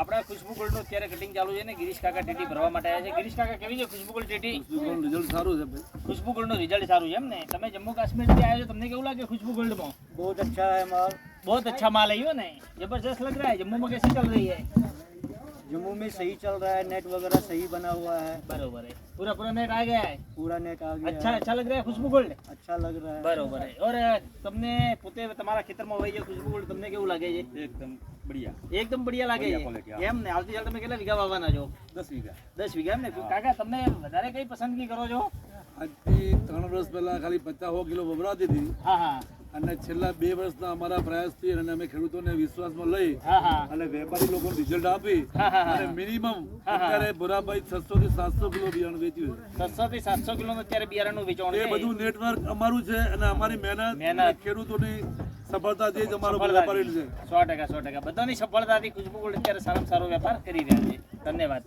આપણા ખુશ્બુ ગોલ્ડનું અત્યારે કટિંગ ચાલુ છે ને ગિરીશ કાકા ટીટી ભરવા માટે આવ્યા છે. ગિરીશ કાકા કેવી છે ખુશ્બુ ગોલ્ડ ટીટી? રિઝલ્ટ સારું છે ભાઈ. ખુશ્બુ ગોલ્ડનું રિઝલ્ટ સારું છે એમ ને? તમે જમ્મુ કાશ્મીરથી આવ્યા છો, તમને કેવું લાગે ખુશ્બુ गोल्ड में? बहुत अच्छा है माल. बहुत अच्छा माल है यो ने, जबरदस्त लग रहा है. जम्मू में कैसी चल रही है? जम्मू में सही चल रहा है, नेट वगैरह सही बना हुआ है, बरोबर है. पूरा नेट आ गया है. पूरा नेट आ गया अच्छा है. अच्छा लग रहा है खुशबू गोल्ड. अच्छा लग रहा है. बरोबर है. और તમને પોતે તમારા ખેતરમાં હોય છે ખુશ્બુ ગોલ્ડ, તમને કેવું લાગે છે? एकदम बढ़िया. એકદમ બઢિયા લાગે બઢિયા છે quality, હા. એમ ને? આવતી સાલ તમે કેટલા વીઘા વાવવાના છો? 10 વીઘા. 10 વીઘા એમ ને? કાકા તમે વધારે કઈ પસંદગી કરો છો? આજથી 3 વર્ષ પહેલા ખાલી 50 કિલો વપરાતી હતી હા હા અને છેલ્લા 2 વર્ષના અમારા પ્રયાસથી અને અમે ખેડૂતોને વિશ્વાસમાં લઈ હા હા અને વેપારી લોકોને રિઝલ્ટ આપી હા, હા, હા. અને મિનિમમ અત્યારે ભરાભાઈ 600 થી 700 કિલો બિયારણ વેચ્યું છે. 600 થી 700 કિલોનું અત્યારે બિયારણનું વેચાણ એ છે. બધું નેટવર્ક અમારું છે અને અમારી મહેનત મહેનત. અને ખેડૂતોની સફળતાથી જ અમારો સફળતાથી. વેપારી છે. 100% બધાની સફળતાથી ખુશ્બુ ગોલ્ડ અત્યારે સારામાં સારો વેપાર કરી રહ્યા છે. ધન્યવાદ.